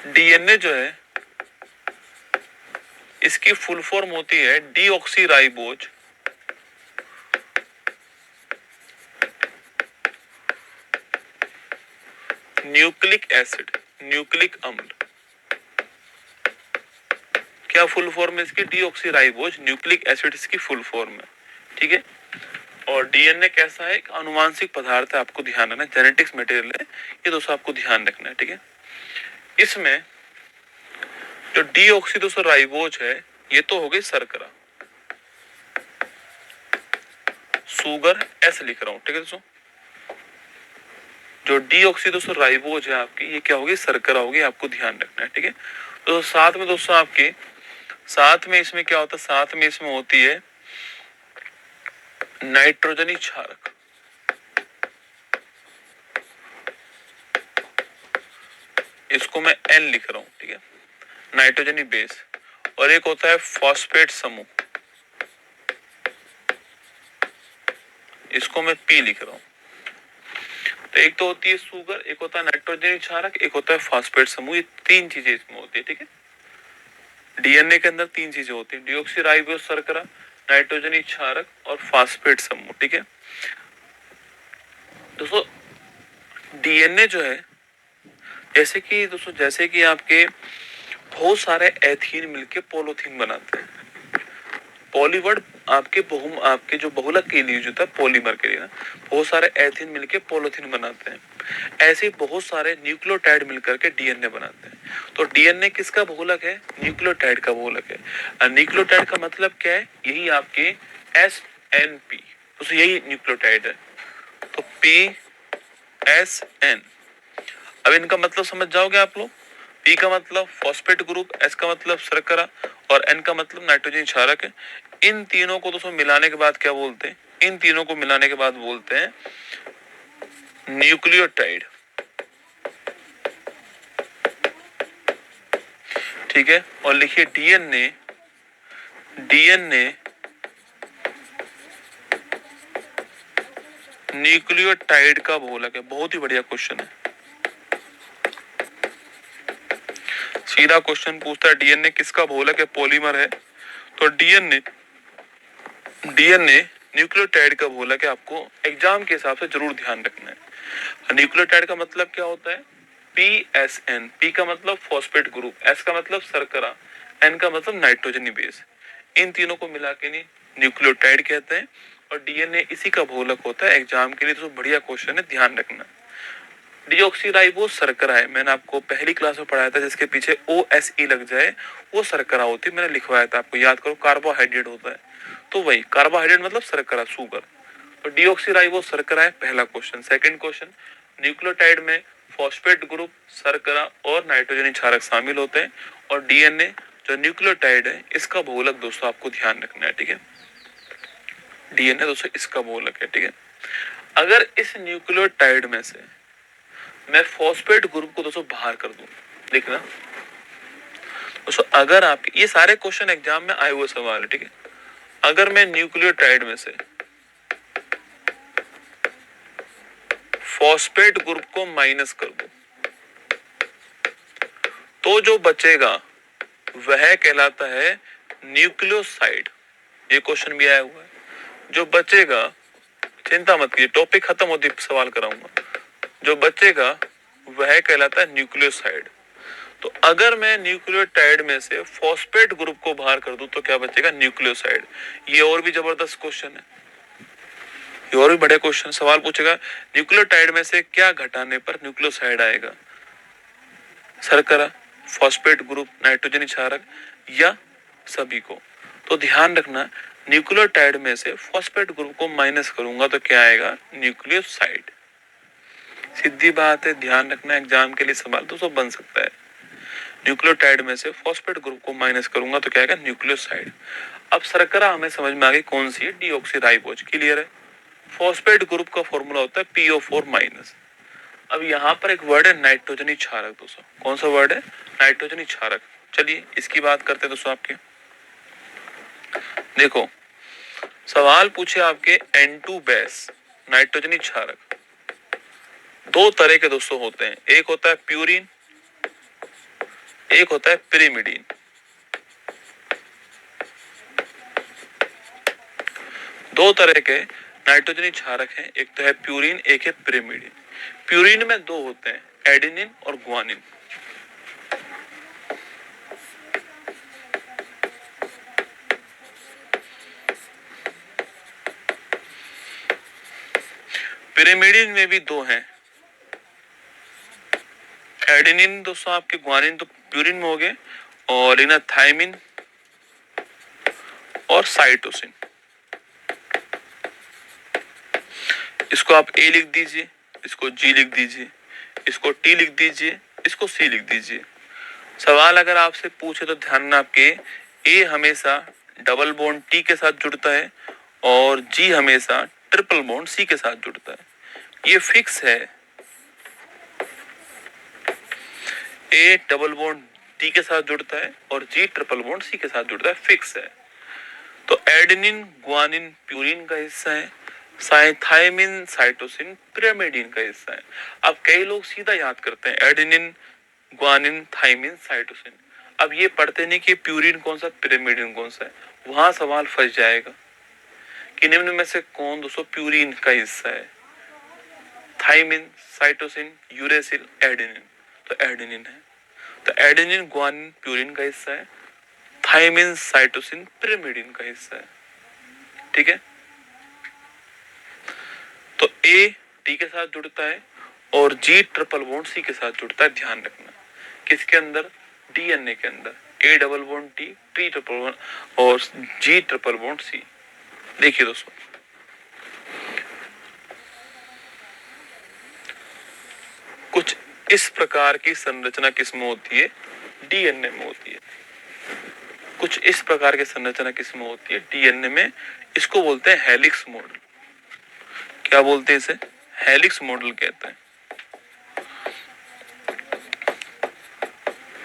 DNA जो है इसकी फुल फॉर्म होती है डीऑक्सीराइबोज न्यूक्लिक एसिड, न्यूक्लिक अम्ल। क्या फुल फॉर्म है इसकी? डीऑक्सीराइबोज न्यूक्लिक एसिड इसकी फुल फॉर्म है। ठीक है। और डीएनए कैसा है? एक आनुवांशिक पदार्थ है, आपको ध्यान रखना है, जेनेटिक्स मटेरियल है ये दोस्तों, आपको ध्यान रखना है। ठीक है। इसमें जो डीऑक्सीराइबोज है ये तो हो गई शर्करा, शुगर एस लिख रहा हूं। ठीक है दोस्तों, जो डीऑक्सीराइबोज है आपकी ये क्या होगी? शर्करा होगी, आपको ध्यान रखना है। ठीक है। तो साथ में दोस्तों आपके साथ में इसमें क्या होता है? साथ में इसमें होती है नाइट्रोजनी क्षारक। इसको मैं एन लिख रहा हूं। ठीक है, नाइट्रोजनी बेस। और एक होता है फॉस्फेट समूह, इसको मैं पी लिख रहा हूं। तो एक तो होती है शुगर, एक होता है नाइट्रोजनी क्षारक, एक होता है फॉस्फेट समूह। ये तीन चीजें इसमें होती है। ठीक है, डीएनए के अंदर तीन चीजें होती है, डीऑक्सीराइबोज शर्करा, नाइट्रोजनी क्षारक और फॉस्फेट समूह। ठीक है दोस्तों, डीएनए जो है जैसे कि आपके बहुत सारे एथीन मिलके पोलोथीन बनाते हैं। पॉलीवर्ड आपके जो बहुलक के लिए यूज होता है, पॉलीमर के लिए ना, बहुत सारे एथीन मिलके पोलोथीन बनाते हैं। ऐसे बहुत सारे न्यूक्लियोटाइड मिलकर के डीएनए बनाते हैं। तो डीएनए किसका बहुलक है? न्यूक्लियोटाइड का बहुलक है। न्यूक्लियोटाइड का मतलब क्या है? यही आपके SNP, तो यही न्यूक्लियोटाइड है। तो PSN। अब इनका मतलब समझ जाओगे आप लोग। पी का मतलब फॉस्फेट ग्रुप, एस का मतलब शर्करा और एन का मतलब नाइट्रोजन क्षारक है। इन तीनों को दोस्तों मिलाने के बाद क्या बोलते हैं? इन तीनों को मिलाने के बाद बोलते हैं न्यूक्लियोटाइड। ठीक है, और लिखिए डीएनए, डीएनए न्यूक्लियोटाइड का बहुलक है। बहुत ही बढ़िया क्वेश्चन है, सीधा क्वेश्चन पूछता है डीएनए किसका बहुलक है? पॉलीमर है। तो डीएनए डीएनए न्यूक्लियोटाइड का बहुलक है, आपको एग्जाम के हिसाब से जरूर ध्यान रखना है। न्यूक्लियोटाइड का मतलब क्या होता है? PSN। पी का मतलब फॉस्फेट ग्रुप, एस का मतलब शर्करा, एन का मतलब नाइट्रोजनी बेस। इन तीनों को मिला के न्यूक्लियोटाइड कहते हैं। और डीएनए इसी का बहुलक होता है। एग्जाम के लिए तो बढ़िया क्वेश्चन है, ध्यान रखना। डीऑक्सीराइबोज शर्करा है, मैंने आपको पहली क्लास में पढ़ाया था, जिसके पीछे OSE लग जाए वो शर्करा होती है, मैंने लिखवाया था, आपको याद करो। कार्बोहाइड्रेट होता है, तो वही कार्बोहाइड्रेट मतलब शर्करा, शुगर। तो डीऑक्सीराइबोज शर्करा है, पहला क्वेश्चन। सेकंड क्वेश्चन, न्यूक्लियोटाइड में फॉस्फेट ग्रुप, शर्करा और नाइट्रोजनी क्षारक शामिल होते हैं। और डीएनए जो न्यूक्लियोटाइड है इसका बहुलक दोस्तों आपको ध्यान रखना है। ठीक है, डीएनए दोस्तों इसका बहुलक है। ठीक है, अगर इस न्यूक्लियोटाइड में से मैं फॉस्फेट ग्रुप को दोस्तों बाहर कर दूं, देखना दोस्तों, अगर आपके ये सारे क्वेश्चन एग्जाम में आए हुए सवाल है। ठीक है, अगर मैं न्यूक्लियोटाइड में से फॉस्फेट ग्रुप को माइनस कर दूं तो जो बचेगा वह कहलाता है न्यूक्लियोसाइड। ये क्वेश्चन भी आया हुआ है। जो बचेगा, चिंता मत कीजिए, टॉपिक खत्म होती सवाल कराऊंगा, जो बचेगा वह कहलाता है न्यूक्लियोसाइड। तो अगर मैं न्यूक्लियोटाइड में से फॉस्फेट ग्रुप को बाहर कर दूं तो क्या बचेगा? न्यूक्लियोसाइड। ये और भी जबरदस्त क्वेश्चन है, ये और भी बड़े क्वेश्चन। सवाल पूछेगा न्यूक्लियोटाइड में से क्या घटाने पर न्यूक्लियोसाइड आएगा? शर्करा, फॉस्फेट ग्रुप, नाइट्रोजन क्षारक या सभी को? तो ध्यान रखना, न्यूक्लियोटाइड में से फॉस्फेट ग्रुप को माइनस करूंगा तो क्या आएगा? न्यूक्लियोसाइड। सीधी बात है, ध्यान रखना, एग्जाम के लिए सवाल तो सब बन सकता है। न्यूक्लियोटाइड में से फॉस्फेट ग्रुप को माइनस करूंगा तो क्या आएगा? न्यूक्लियोसाइड। अब शर्करा हमें समझ में आ गई कौन सी है? डीऑक्सीराइबोज। क्लियर है? फॉस्फेट ग्रुप का फॉर्मूला होता है PO4 माइनस। अब यहाँ पर एक वर्ड है नाइट्रोजनी क्षारक दोस्तों। कौन सा वर्ड है? नाइट्रोजनी क्षारक। चलिए इसकी बात करते हैं दोस्तों। आपके देखो, सवाल पूछे आपके N2 बेस नाइट्रोजनी क्षारक दो तरह के दोस्तों होते हैं। एक होता है प्यूरिन एक होता है पिरिमिडीन। दो तरह के नाइट्रोजनी क्षारक हैं, एक तो है प्यूरिन, एक है पिरिमिडीन। प्यूरिन में दो होते हैं, एडेनिन और ग्वानिन। पिरिमिडीन में भी दो हैं, एडेनिन दोस्तों आपके, ग्वानिन तो प्यूरिन में हो गए, और इन्हें थायमिन और साइटोसिन। इसको आप ए लिख दीजिए, इसको जी लिख दीजिए, इसको टी लिख दीजिए, इसको सी लिख दीजिए। सवाल अगर आपसे पूछे तो ध्यान में आपके ए हमेशा डबल बॉन्ड टी के साथ जुड़ता है और जी हमेशा ट्रिपल बॉन्ड सी के साथ जुड़ता है। ये फिक्स है, ए डबल बॉन्ड टी के साथ जुड़ता है और जी ट्रिपल बॉन्ड सी के साथ जुड़ता है, फिक्स है। तो एडेनिन ग्वानिन प्यूरिन का हिस्सा है, थायमिन साइटोसिन पिरिमिडीन का हिस्सा है। अब कई लोग सीधा याद करते हैं एडेनिन ग्वानिन थायमिन साइटोसिन, अब ये पढ़ते नहीं कि प्यूरिन कौन सा पिरिमिडीन कौन सा है, वहां सवाल फंस जाएगा कि निम्न में से कौन दोस्तों प्यूरिन का हिस्सा है। थायमिन साइटोसिन यूरेसिल एडेनिन, तो एडेनिन है। तो एडेनिन ग्वानिन प्यूरिन का हिस्सा है, थायमिन साइटोसिन पिरिमिडीन का हिस्सा है। ठीक है, तो ए टी के साथ जुड़ता है और जी ट्रिपल बॉन्ड सी के साथ जुड़ता है। ध्यान रखना किसके अंदर, डीएनए के अंदर ए double bond T, T triple bond और जी ट्रिपल बॉन्ड सी। देखिए दोस्तों, कुछ इस प्रकार की संरचना किसमें होती है, डीएनए में होती है। कुछ इस प्रकार की संरचना किसमें होती है, डीएनए में। इसको बोलते हैं हेलिक्स मॉडल। क्या बोलते हैं इसे, हेलिक्स मॉडल कहते हैं।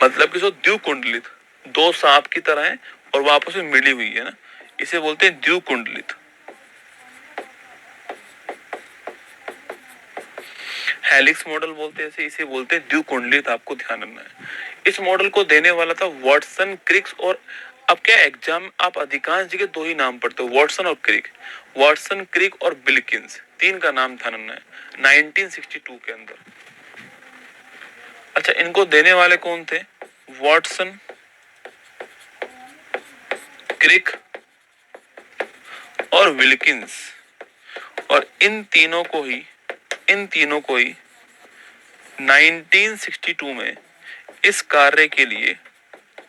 मतलब कि जो द्विकुंडलित, दो सांप की तरह है और वो आपस में मिली हुई है ना, इसे बोलते हैं द्विकुंडलित। हेलिक्स मॉडल बोलते हैं इसे बोलते हैं द्विकुंडलित, आपको ध्यान रखना है। इस मॉडल को देने वाला था वॉटसन, क्रिक्स। और अब क्या एग्जाम आप अधिकांश जगह दो ही नाम पढ़ते हो, वॉटसन और क्रिक। वॉटसन, क्रिक और बिल्किंस, तीन का नाम ध्यान रखना है 1962 के अंदर। अच्छा, इनको देने वाले कौन थे, वॉटसन, क्रिक और विल्किंस। और इन तीनों को ही 1962 में इस कार्य के लिए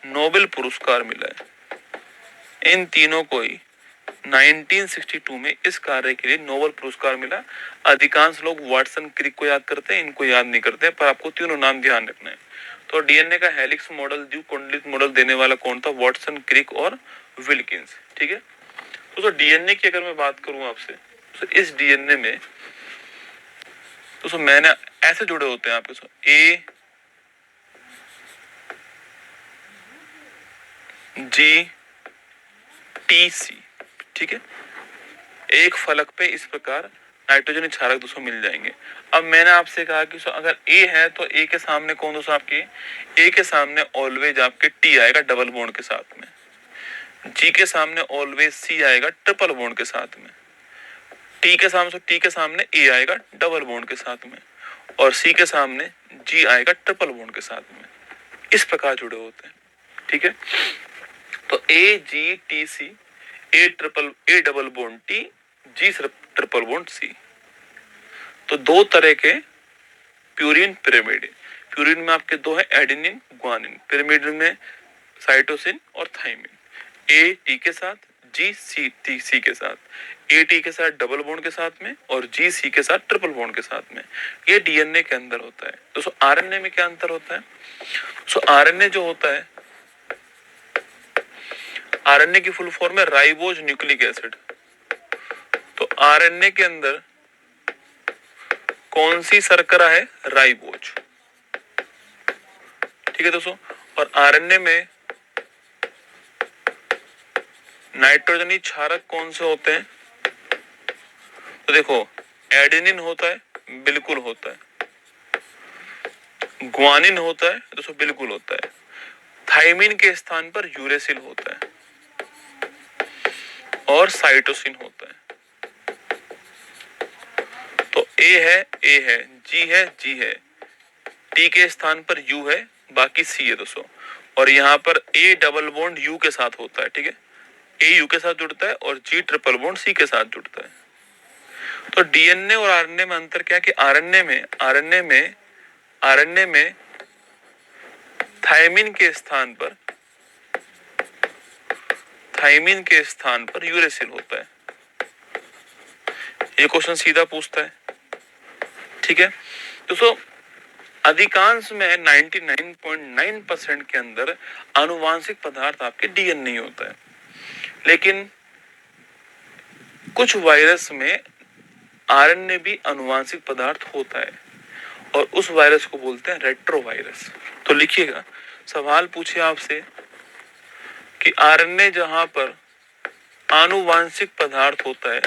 नोबेल पुरस्कार मिला है। इन तीनों को ही 1962 में इस कार्य के लिए नोबेल पुरस्कार मिला। अधिकांश लोग वाटसन, क्रिक को याद करते हैं, इनको याद नहीं करते हैं, पर आपको तीनों नाम ध्यान रखना है। तो डीएनए का हेलिक्स मॉडल, द्विकुंडलित मॉडल देने वाला कौन था, वाटसन, क्रिक और विल्किंस। ठीक है, तो डीएनए की अगर मैं बात करूं आपसे, तो इस डीएनए में तो मैंने ऐसे जुड़े होते हैं आपके, ए जी टी सी। ठीक है, एक फलक पे इस प्रकार नाइट्रोजन क्षारक दोस्तों मिल जाएंगे। अब मैंने आपसे कहा कि अगर ए है तो ए के सामने कौन दोस्तों आपके, ए के सामने ऑलवेज आपके टी आएगा डबल बॉन्ड के साथ में, जी के सामने ऑलवेज सी आएगा ट्रिपल बॉन्ड के साथ में, टी के सामने ए आएगा डबल बॉन्ड के साथ में, और सी के सामने जी आएगा ट्रिपल बॉन्ड के साथ में। इस प्रकार जुड़े होते हैं। ठीक है, तो A G T C, A double bond T, G triple bond C. तो दो तरह के प्यूरिन पिरिमिडिन। प्यूरिन में आपके दो है, एडेनिन ग्वानिन। पिरिमिडिन में साइटोसिन और थायमिन। ए टी के साथ, जी सी टी सी के साथ, ए टी के साथ डबल बॉन्ड के साथ में और जी सी के साथ ट्रिपल बॉन्ड के साथ में। ये डीएनए के अंदर होता है। दोस्तों आरएनए में क्या अंतर होता है, सो आरएनए जो होता है, आरएनए की फुल फॉर्म है राइबोज न्यूक्लिक एसिड। तो आरएनए के अंदर कौन सी शर्करा है, राइबोज। ठीक है दोस्तों, और आरएनए में नाइट्रोजनी क्षारक कौन से होते हैं, तो देखो एडेनिन होता है, बिल्कुल होता है। ग्वानिन होता है दोस्तों, बिल्कुल होता है। थायमिन के स्थान पर यूरेसिल होता है और साइटोसिन होता है। तो ए है, जी है, टी के स्थान पर यू है, बाकी सी है दोस्तों। और यहाँ पर ए डबल बॉन्ड यू के साथ होता है, ठीक है, ए यू के साथ जुड़ता है और जी ट्रिपल बॉन्ड सी के साथ जुड़ता है। तो डीएनए और आरएनए में अंतर क्या है कि आरएनए में थायमिन के स्थान पर यूरेसिल होता है। ये क्वेश्चन सीधा पूछता है, ठीक है दोस्तों। अधिकांश में 99.9% के अंदर आनुवांशिक पदार्थ आपके डीएनए ही होता है, लेकिन कुछ वायरस में आरएनए भी आनुवांशिक पदार्थ होता है और उस वायरस को बोलते हैं रेट्रोवायरस। तो लिखिएगा, सवाल पूछे आपसे कि आरएनए जहां पर आनुवांशिक पदार्थ होता है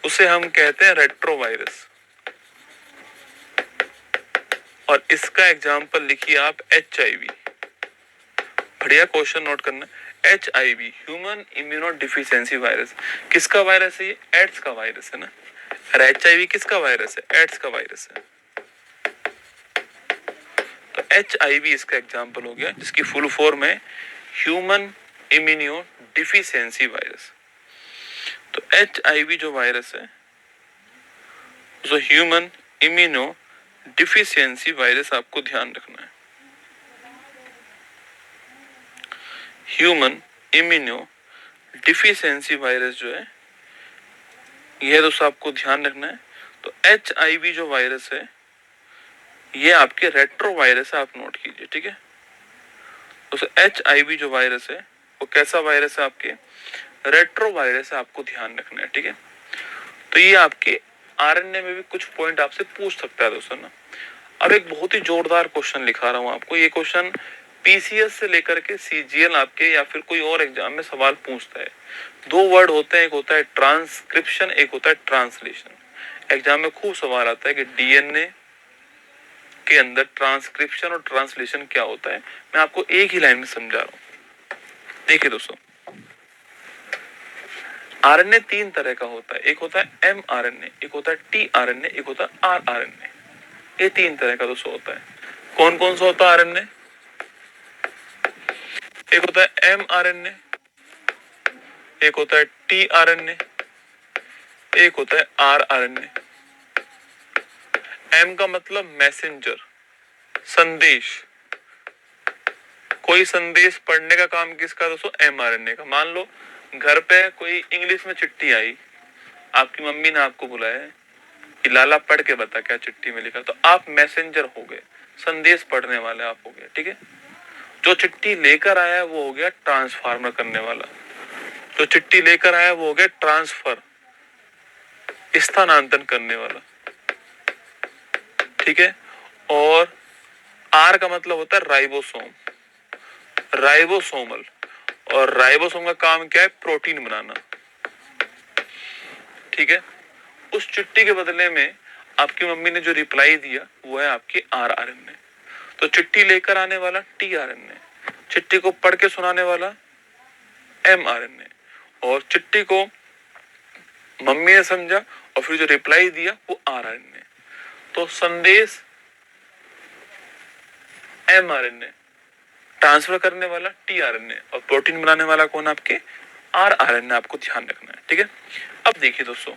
उसे हम कहते हैं रेट्रोवायरस। और इसका एग्जाम्पल लिखिए आप HIV। बढ़िया क्वेश्चन नोट करना। HIV human immuno deficiency virus किसका वायरस है? ये एड्स का वायरस है ना। और HIV किसका वायरस है? एड्स का वायरस है। तो HIV इसका एग्जाम्पल हो गया, जिसकी फुल फॉर्म है ह्यूमन इम्यूनो डिफिशियंसी वायरस। तो HIV जो वायरस है, जो ह्यूमन इम्यूनो डिफिशियंसी वायरस, आपको ध्यान रखना है। ह्यूमन इम्यूनो डिफिशियंसी वायरस जो है, यह दोस्तों आपको ध्यान रखना है। तो HIV जो वायरस है ये आपके रेट्रो वायरस है, आप नोट कीजिए, ठीक है दोस्तों। HIV जो वायरस है वो कैसा वायरस है? आपके रेट्रो वायरस है, आपको ध्यान रखना है, ठीक है। तो ये आपके आरएनए में भी कुछ पॉइंट आपसे पूछ सकता है दोस्तों ना। अब एक बहुत ही जोरदार क्वेश्चन लिखा रहा हूं आपको। ये क्वेश्चन PCS से लेकर के CGL आपके या फिर कोई और एग्जाम में सवाल पूछता है। दो वर्ड होते हैं, एक होता है ट्रांसक्रिप्शन, एक होता है ट्रांसलेशन। एग्जाम में खूब सवाल आता है कि डीएनए के अंदर ट्रांसक्रिप्शन और ट्रांसलेशन क्या होता है। मैं आपको एक ही लाइन में समझा रहा हूं। देखिए दोस्तों, आरएनए तीन तरह का होता है। एक होता है mRNA, एक होता है tRNA, एक होता है rRNA। ये तीन तरह का दोस्तों होता है। कौन कौन सा होता है आरएनए? एक होता है mRNA, एक होता है tRNA, एक होता है rRNA। M का मतलब मैसेंजर, संदेश। कोई संदेश पढ़ने का काम किसका दोस्तों? mRNA का। मान लो घर पे कोई इंग्लिश में चिट्ठी आई, आपकी मम्मी ने आपको बुलाया कि लाला पढ़ के बता क्या चिट्ठी में लिखा। तो आप मैसेंजर हो गए, संदेश पढ़ने वाले आप हो गए, ठीक है। जो चिट्ठी लेकर आया वो हो गया ट्रांसफार्मर करने वाला। जो चिट्ठी लेकर आया वो हो गया ट्रांसफर, स्थानांतरण करने वाला, ठीक है। और आर का मतलब होता है राइबोसोम, राइबोसोमल। और राइबोसोम का काम क्या है? प्रोटीन बनाना, ठीक है। उस चिट्ठी के बदले में आपकी मम्मी ने जो रिप्लाई दिया वो है आपकी rRNA। तो चिट्ठी लेकर आने वाला tRNA, चिट्ठी को पढ़ के सुनाने वाला mRNA, और चिट्ठी को मम्मी ने समझा और फिर जो रिप्लाई दिया वो rRNA। तो संदेश mRNA, ट्रांसफर करने वाला tRNA, और प्रोटीन बनाने वाला कौन? आपके rRNA। आपको ध्यान रखना है, ठीक है। अब देखिए दोस्तों,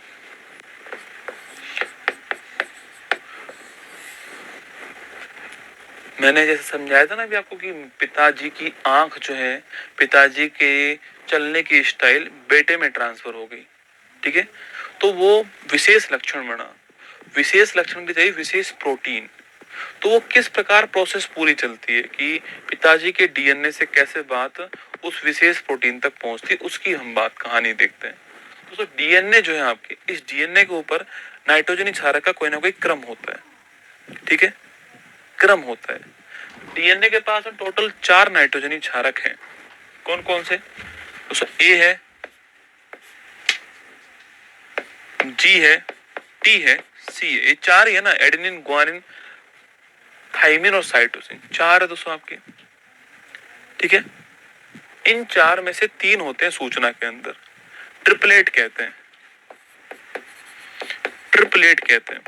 मैंने जैसे समझाया था ना अभी आपको कि पिताजी की आंख जो है, पिताजी के चलने की स्टाइल बेटे में ट्रांसफर हो गई, ठीक है। तो वो विशेष लक्षण बना, विशेष लक्षण की चाहिए विशेष प्रोटीन। तो वो किस प्रकार प्रोसेस पूरी चलती है कि पिताजी के डीएनए से कैसे बात उस विशेष प्रोटीन तक पहुंचती है, उसकी हम बात कहानी देखते हैं। तो डीएनए जो है आपके, इस डीएनए के ऊपर नाइट्रोजनी क्षारक का कोई ना कोई क्रम होता है, ठीक है, क्रम होता है। डीएनए के पास में टोटल 4 नाइट्रोजनी क्षारक हैं। कौन कौन से? तो ए है, जी है, टी है, सी है। ये 4 ही है ना, एडेनिन, ग्वानिन, थाइमिन और साइटोसिन, 4 है दोस्तों आपके। ठीक है, इन 4 में से 3 होते हैं सूचना के अंदर, ट्रिपलेट कहते हैं, ट्रिपलेट कहते हैं।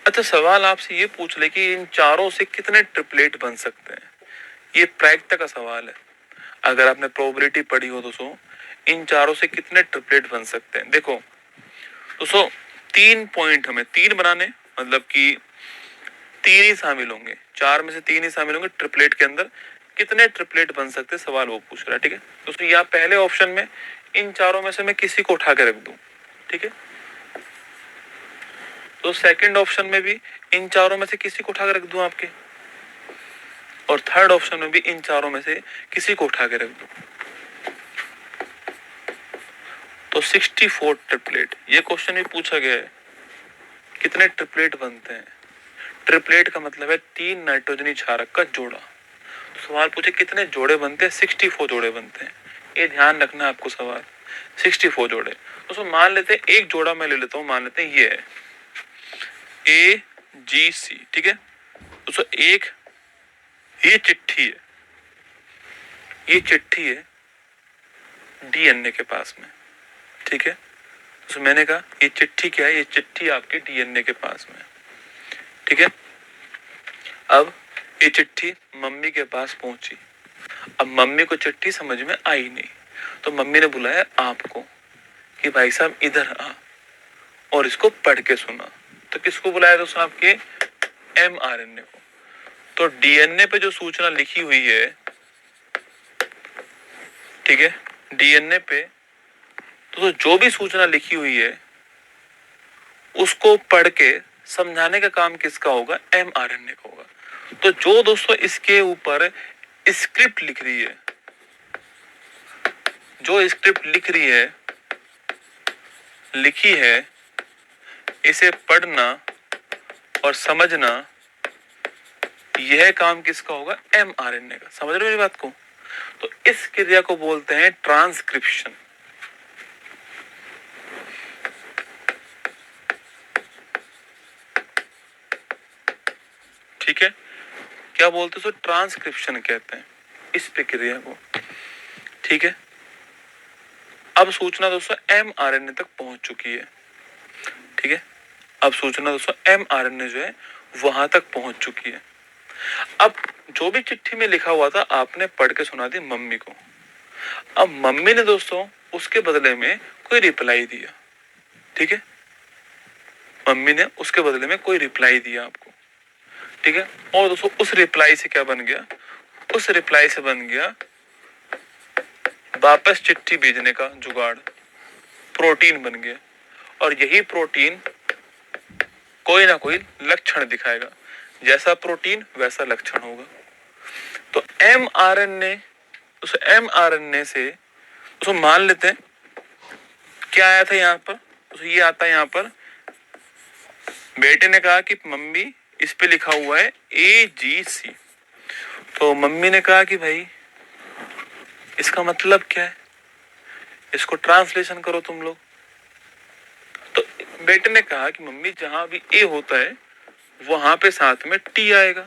अच्छा, सवाल आपसे ये पूछ ले कि इन चारों से कितने ट्रिपलेट बन सकते हैं, ये प्रायिकता का सवाल है। अगर आपने प्रोबेबिलिटी पढ़ी हो दोस्तों, इन चारों से कितने ट्रिपलेट बन सकते हैं। देखो दोस्तों, 3 पॉइंट हमें 3 बनाने, मतलब कि 3 ही शामिल होंगे, 4 में से 3 ही शामिल होंगे ट्रिपलेट के अंदर। कितने ट्रिपलेट बन सकते सवाल वो पूछ रहा है। ठीक है दोस्तों, यहाँ पहले ऑप्शन में इन चारों में से मैं किसी को उठा के रख दूं। ठीक है, तो सेकंड ऑप्शन में भी इन चारों में से किसी को उठा के रख दूं आपके, और थर्ड ऑप्शन में भी इन चारों में से किसी को उठा के रख दूं। तो 64 ट्रिपलेट, ये क्वेश्चन भी पूछा गया है, कितने ट्रिपलेट बनते हैं। ट्रिपलेट का मतलब है 3 नाइट्रोजनी क्षारक का जोड़ा। तो सवाल पूछे कितने जोड़े बनते हैं, 64 जोड़े बनते हैं। ये ध्यान रखना आपको सवाल, 64 जोड़े। तो मान लेते हैं एक जोड़ा मैं ले लेता हूं, मान लेते हैं ये है AGC। ठीक है दोस्तों, एक ये चिट्ठी है, ये चिट्ठी है DNA के पास में। ठीक है, तो मैंने कहा ये चिट्ठी क्या है, ये चिट्ठी आपके DNA के पास में। ठीक है, अब ये चिट्ठी मम्मी के पास पहुंची। अब मम्मी को चिट्ठी समझ में आई नहीं, तो मम्मी ने बुलाया आपको कि भाई साहब इधर आ, और इसको पढ़ के सुना। तो किसको बुलाया दोस्तों, आपके mRNA को। तो DNA पे जो सूचना लिखी हुई है, ठीक है, DNA पे तो जो भी सूचना लिखी हुई है उसको पढ़ के समझाने का काम किसका होगा, mRNA का होगा। तो जो दोस्तों इसके ऊपर स्क्रिप्ट लिख रही है, जो स्क्रिप्ट लिखी है, इसे पढ़ना और समझना, यह काम किसका होगा, mRNA का। समझ रहे हो मेरी बात को। तो इस क्रिया को बोलते हैं ट्रांसक्रिप्शन। ठीक है, क्या बोलते हैं, ट्रांसक्रिप्शन कहते हैं इस प्रक्रिया को। ठीक है, अब सूचना दोस्तों mRNA तक पहुंच चुकी है। ठीक है, अब सूचना दोस्तों mRNA जो है वहां तक पहुंच चुकी है। अब जो भी चिट्ठी में लिखा हुआ था आपने पढ़ के सुना दी मम्मी को। अब मम्मी ने दोस्तों उसके बदले में कोई रिप्लाई दिया। ठीक है, मम्मी ने उसके बदले में कोई रिप्लाई दिया आपको। ठीक है, और दोस्तों उस रिप्लाई से क्या बन गया, उस रिप्लाई से बन गया वापस चिट्ठी भेजने का जुगाड़, प्रोटीन बन गया। और यही प्रोटीन कोई ना कोई लक्षण दिखाएगा, जैसा प्रोटीन वैसा लक्षण होगा। तो mRNA, उस mRNA से उसको मान लेते हैं क्या आया था यहाँ पर, तो ये आता है यहाँ पर, बेटे ने कहा कि मम्मी इस पे लिखा हुआ है AGC। तो मम्मी ने कहा कि भाई इसका मतलब क्या है, इसको ट्रांसलेशन करो तुम लोग। तो बेटे ने कहा कि मम्मी जहां भी A होता है वहां पे साथ में T आएगा,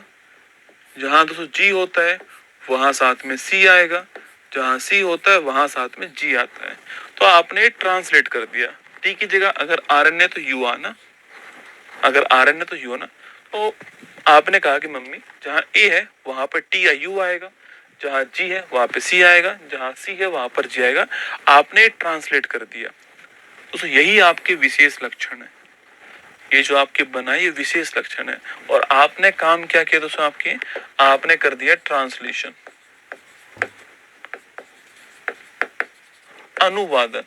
जहां दोस्तों G होता है वहां साथ में C आएगा, जहां C होता है वहां साथ में G आता है। तो आपने ट्रांसलेट कर दिया। T की जगह अगर RNA तो U आना, अगर RNA तो U आना। तो आपने कहा कि मम्मी जहां A है वहां पर T या U आएगा, जहां G है वहां पे C आएगा, जहां C है वहां पर G आएगा। आपने ट्रांसलेट कर दिया। तो यही आपके विशेष लक्षण है, ये जो आपके बनाए ये विशेष लक्षण है। और आपने काम क्या किया दोस्तों, आपने कर दिया ट्रांसलेशन, अनुवादन।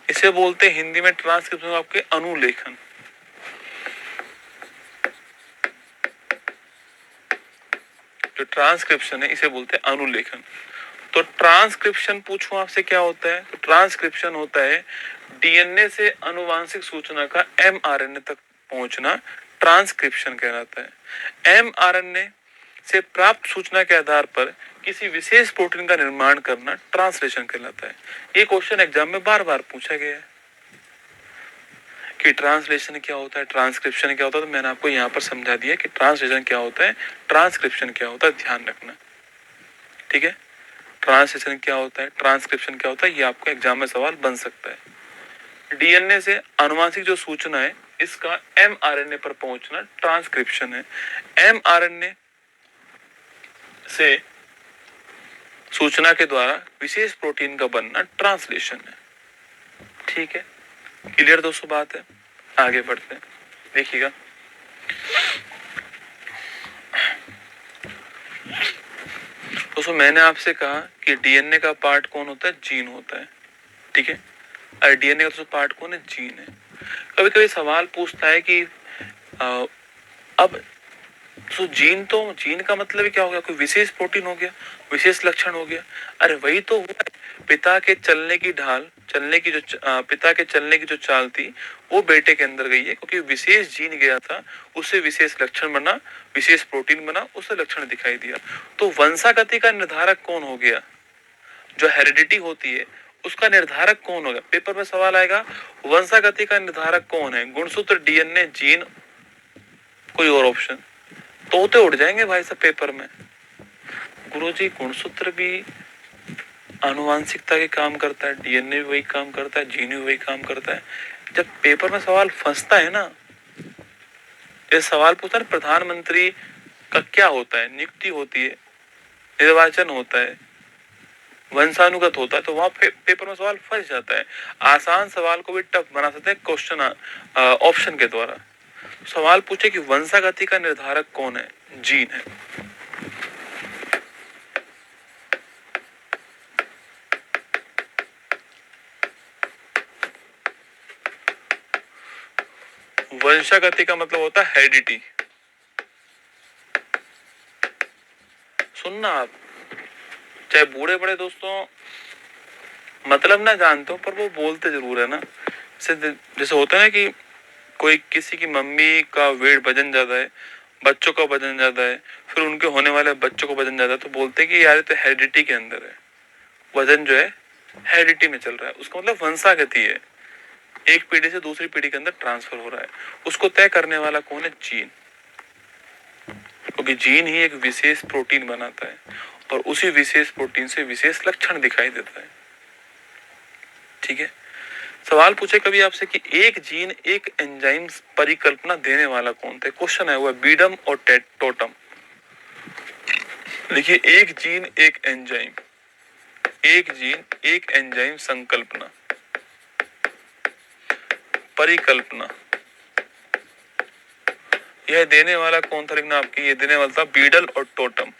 इसे बोलते हैं हिंदी में ट्रांसक्रिप्शन, आपके अनुलेखन। जो ट्रांसक्रिप्शन है इसे बोलते हैं अनुलेखन। तो ट्रांसक्रिप्शन पूछूं आपसे क्या होता है, तो ट्रांसक्रिप्शन होता है DNA से अनुवांशिक सूचना का mRNA तक पहुंचना, ट्रांसक्रिप्शन कहलाता है। mRNA से प्राप्त सूचना के आधार पर किसी विशेष प्रोटीन का निर्माण करना ट्रांसलेशन कहलाता है। ये क्वेश्चन एग्जाम में बार बार पूछा गया है। कि ट्रांसलेशन क्या होता है, ट्रांसक्रिप्शन क्या होता है। तो मैंने आपको यहाँ पर समझा दिया कि ट्रांसलेशन क्या होता है, ट्रांसक्रिप्शन क्या होता है, ध्यान रखना। ठीक है, ट्रांसलेशन क्या होता है, ट्रांसक्रिप्शन क्या होता है, ये आपको एग्जाम में सवाल बन सकता है। डीएनए से आनुवांशिक जो सूचना है इसका एमआरएनए पर पहुंचना ट्रांसक्रिप्शन है। एमआरएनए से सूचना के द्वारा विशेष प्रोटीन का बनना ट्रांसलेशन है। ठीक है, क्लियर दोस्तों बात है। आगे बढ़ते हैं, देखिएगा। दोस्तों मैंने आपसे कहा कि डीएनए का पार्ट कौन होता है, जीन होता है। ठीक है, और डीएनए का पार्ट कौन है, जीन है। कभी कभी सवाल पूछता है कि अब तो जीन का मतलब क्या हो गया, कोई विशेष प्रोटीन हो गया, विशेष लक्षण हो गया। अरे वही तो हुआ है, पिता के चलने की ढाल, पिता के चलने की जो चाल थी वो बेटे के अंदर गई है, क्योंकि विशेष जीन गया था, उससे विशेष लक्षण बना, विशेष प्रोटीन बना, उससे लक्षण दिखाई दिया। तो वंशागति का निर्धारक कौन हो गया, जो हेरिडिटी होती है उसका निर्धारक कौन होगा। पेपर में सवाल आएगा वंशागति का निर्धारक कौन है, गुणसूत्र, डीएनए, जीन, कोई और ऑप्शन। तोते उड़ जाएंगे भाई साहब पेपर में। गुरुजी गुणसूत्र भी आनुवांशिकता के काम करता है, डीएनए भी वही काम करता है, जीन भी वही काम करता है। जब पेपर में सवाल फंसता है ना, ये सवाल पूछता है प्रधानमंत्री का क्या होता है, नियुक्ति होती है, निर्वाचन होता है, वंशानुगत होता है, तो वहां पेपर में सवाल फंस जाता है। आसान सवाल को भी टफ बना सकते हैं क्वेश्चन ऑप्शन के द्वारा। सवाल पूछे कि वंशागति का निर्धारक कौन है, जीन है। वंशागति का मतलब होता है हेरिडिटी। सुनना आप, चाहे बूढ़े बड़े दोस्तों मतलब ना जानते हो, पर वो बोलते जरूर है ना। जैसे होता है ना कि कोई किसी की मम्मी का वेट वजन ज्यादा है, बच्चों का वजन ज्यादा है, फिर उनके होने वाले बच्चों को वजन ज्यादा है, तो बोलते हैं कि यार तो हेरिडिटी के अंदर है, वजन जो है हेरिडिटी में चल रहा है। उसका मतलब वंशागति है, एक पीढ़ी से दूसरी पीढ़ी के अंदर ट्रांसफर हो रहा है। उसको तय करने वाला कौन है, जीन। क्योंकि जीन ही एक विशेष प्रोटीन बनाता है और उसी विशेष प्रोटीन से विशेष लक्षण दिखाई देता है। ठीक है, सवाल पूछे कभी आपसे कि एक जीन एक एंजाइम परिकल्पना देने वाला कौन था। क्वेश्चन है वो बीडम और टोटम। देखिए, एक जीन एक एंजाइम, एक जीन एक एंजाइम संकल्पना, परिकल्पना, यह देने वाला कौन था, लिखना आपकी, ये देने वाला था बीडल और टोटम।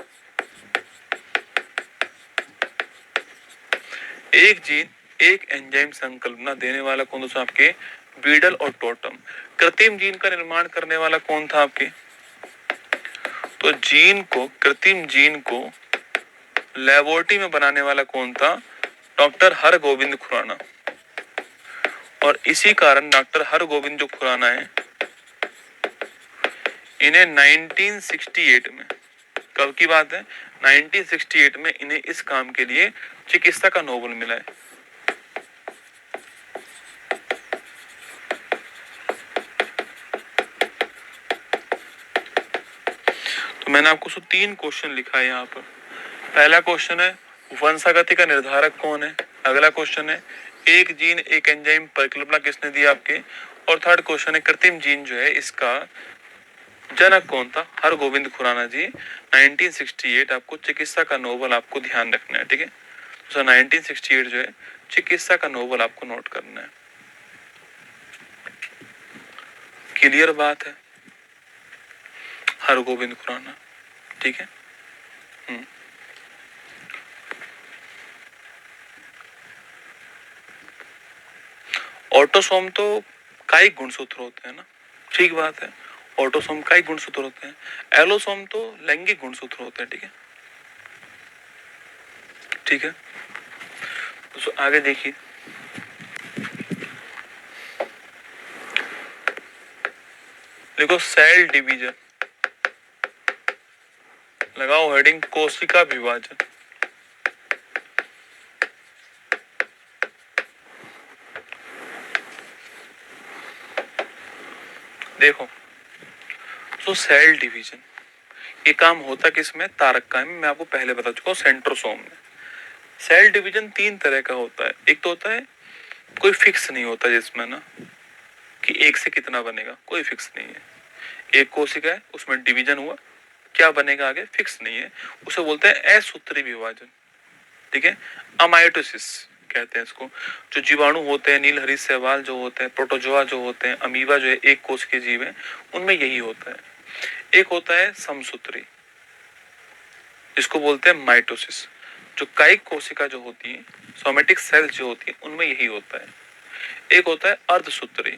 एक जीन एक एंजाइम संकल्पना देने वाला कौन था आपके, बीडल और टोटम। कृत्रिम जीन का निर्माण करने वाला कौन था आपके, तो कृत्रिम जीन को लेबोरेटरी में बनाने वाला कौन था, डॉक्टर हरगोविंद खुराना। और इसी कारण डॉक्टर हरगोविंद जो खुराना है, इन्हें 1968 में, कब की बात है, 1968 में इन्हें इस काम के लिए चिकित्सा का नोबेल मिला है। तो मैंने आपको 3 क्वेश्चन लिखा है यहाँ पर। पहला क्वेश्चन है वंशागति का निर्धारक कौन है। अगला क्वेश्चन है एक जीन एक एंजाइम परिकल्पना किसने दी आपके। और थर्ड क्वेश्चन है कृत्रिम जीन जो है इसका जनक कौन था, हरगोविंद खुराना जी। 1968 आपको चिकित्सा का नोबेल आपको ध्यान रखना है। ठीक है, तो 1968 जो है चिकित्सा का नोबेल आपको नोट करना है। क्लियर बात है, हरगोविंद खुराना। ठीक है, ऑटोसोम तो कई गुणसूत्र होते हैं ना, ठीक बात है, ऑटोसोम कई गुणसूत्र होते हैं। एलोसोम तो लैंगिक गुणसूत्र होते हैं। ठीक है, ठीक है, तो आगे देखिए, देखो सेल डिवीजन, लगाओ हेडिंग कोशिका विभाजन। देखो, तो सेल डिवीजन ये काम होता किसमें, तारक में, मैं आपको पहले बता चुका हूँ, सेंट्रोसोम में। सेल डिवीजन तीन तरह का होता है। एक तो होता है कोई फिक्स नहीं होता, जिसमें ना कि एक से कितना बनेगा, कोई फिक्स नहीं है। एक कोशिका है, उसमें डिवीजन हुआ, क्या बनेगा आगे फिक्स नहीं है, उसे बोलते हैं असूत्री विभाजन। ठीक है, अमाइटोसिस कहते हैं इसको। जो जीवाणु होते हैं, नीलहरित शैवाल जो होते हैं, प्रोटोजोआ जो होते हैं, अमीबा जो है एक कोश के जीव है, उनमें यही होता है। एक होता है समसूत्री, इसको बोलते हैं माइटोसिस। जो कायिक कोशिका जो होती है, सोमेटिक सेल्स जो होती है, उनमें यही होता है। एक होता है अर्धसूत्री,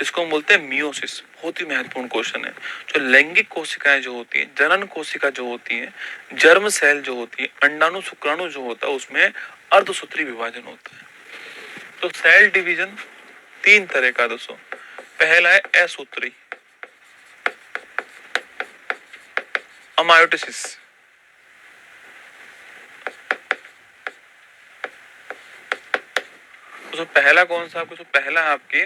इसको हम बोलते हैं मियोसिस। बहुत ही महत्वपूर्ण क्वेश्चन है। जो लैंगिक कोशिकाएं जो होती हैं, जनन कोशिका जो होती है, जर्म सेल जो होती है, अंडाणु शुक्राणु जो होता है, उसमें अर्धसूत्री विभाजन होता है। तो सेल डिवीजन तीन तरह का दोस्तों। पहला है असूत्री, अमायोटिसिस। तो पहला कौन सा, आपको पहला है आपके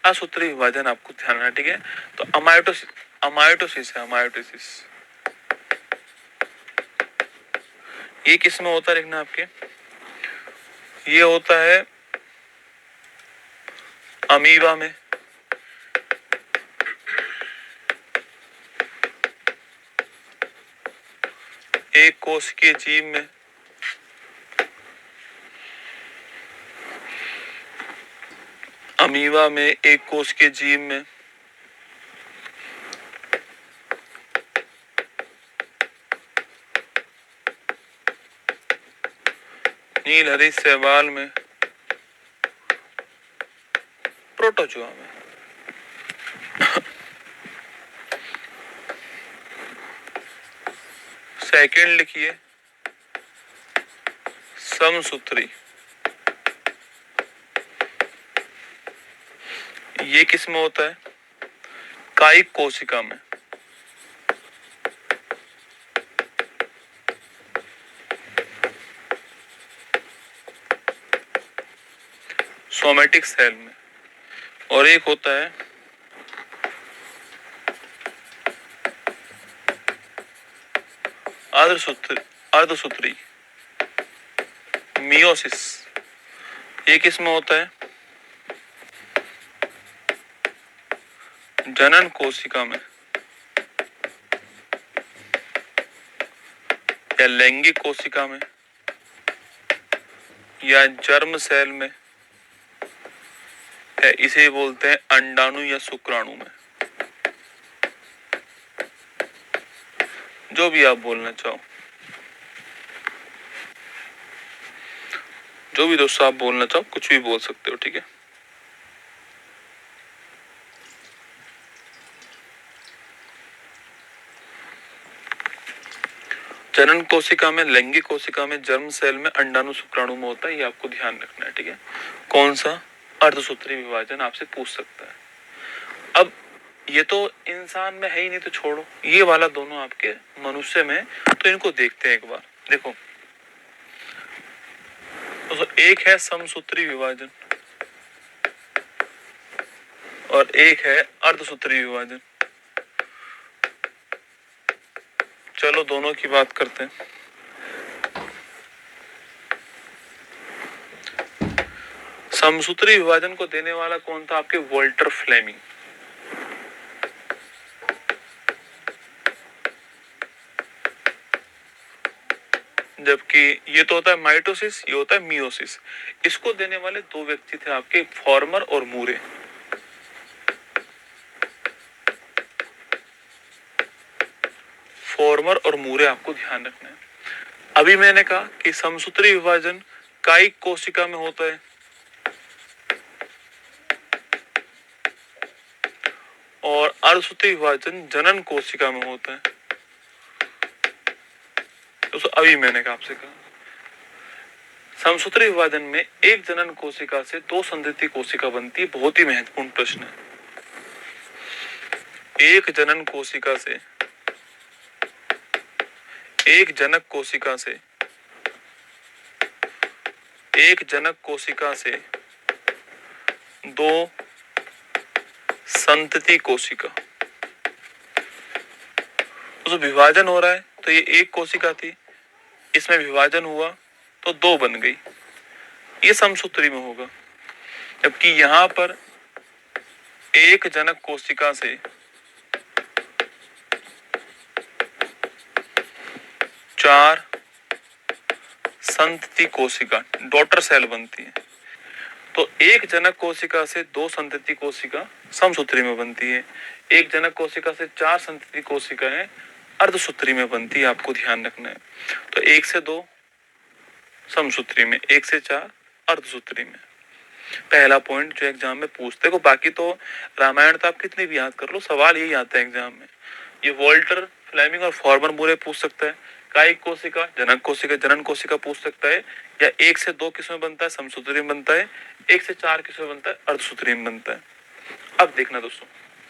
असूत्री विभाजन, आपको ध्यान रखना। ठीक है, तो अमायोटोसिस, अमायोटोसिस है, अमायोटोसिस। ये किस में होता है लिखना आपके, ये होता है अमीबा में, एक कोश के जीव में, अमीबा में एक कोश के जीव में, नीलहरित शैवाल में, प्रोटोजोआ में। सेकंड लिखिए समसूत्री, ये किस में होता है, कायिक कोशिका में। सोमेटिक सेल में। और एक होता है अर्धसूत्री, अर्धसूत्री मियोसिस, ये किस में होता है, जनन कोशिका में या लैंगिक कोशिका में या जर्म सेल में, या इसे बोलते हैं अंडाणु या शुक्राणु में। जो भी आप बोलना चाहो, जो भी दोस्तों आप बोलना चाहो, कुछ भी बोल सकते हो। ठीक है, जनन कोशिका में, लैंगिक कोशिका में, जर्म सेल में, अंडाणु शुक्राणु में होता है, ये आपको ध्यान रखना है। ठीक है, कौन सा, अर्धसूत्री विभाजन आपसे पूछ सकता है। अब ये तो इंसान में है ही नहीं, तो छोड़ो, ये वाला दोनों आपके मनुष्य में, तो इनको देखते हैं एक बार। देखो तो एक है समसूत्री विभाजन और एक है अर्धसूत्री विभाजन। चलो दोनों की बात करते हैं। समसूत्री विभाजन को देने वाला कौन था, आपके वॉल्टर फ्लेमिंग। जबकि ये तो होता है माइटोसिस, ये होता है मियोसिस। इसको देने वाले दो व्यक्ति थे आपके, फॉर्मर और मूरे। फॉर्मर और मूरे आपको ध्यान रखना है। अभी मैंने कहा कि समसूत्री विभाजन कायिक कोशिका में होता है और अर्धसूत्री विभाजन जनन कोशिका में होता है। तो अभी मैंने कहा आपसे कहा समसूत्री विभाजन में एक जनन कोशिका से दो संतति कोशिका बनती है। बहुत ही महत्वपूर्ण प्रश्न है। एक जनन कोशिका से, एक जनक कोशिका से, एक जनक कोशिका से दो संतति कोशिका। तो जो विभाजन हो रहा है तो ये एक कोशिका थी, इसमें विभाजन हुआ तो दो बन गई, ये समसूत्री में होगा। जबकि यहां पर एक जनक कोशिका से चार संतति कोशिका डॉटर सेल बनती है, तो एक जनक कोशिका से दो संतति कोशिका समसूत्री में बनती है, एक जनक कोशिका से चार संतति कोशिकाएं अर्धसूत्री में बनती है, आपको ध्यान रखना है। तो एक से दो समसूत्री में, एक से चार अर्धसूत्री में। पहला पॉइंट जो एग्जाम में पूछते को, बाकी तो रामायण तो आप कितने भी याद कर लो, सवाल यही आता है एग्जाम में। ये वोल्टर, फ्लेमिंग और फॉर्मर मूरे पूछ सकता है। कायिक कोशिका, जनक कोशिका, जनन कोशिका पूछ सकता है, या एक से दो किसमें बनता है, समसूत्री में बनता है, एक से चार किसमें बनता है, अर्धसूत्री में बनता है। अब देखना दोस्तों,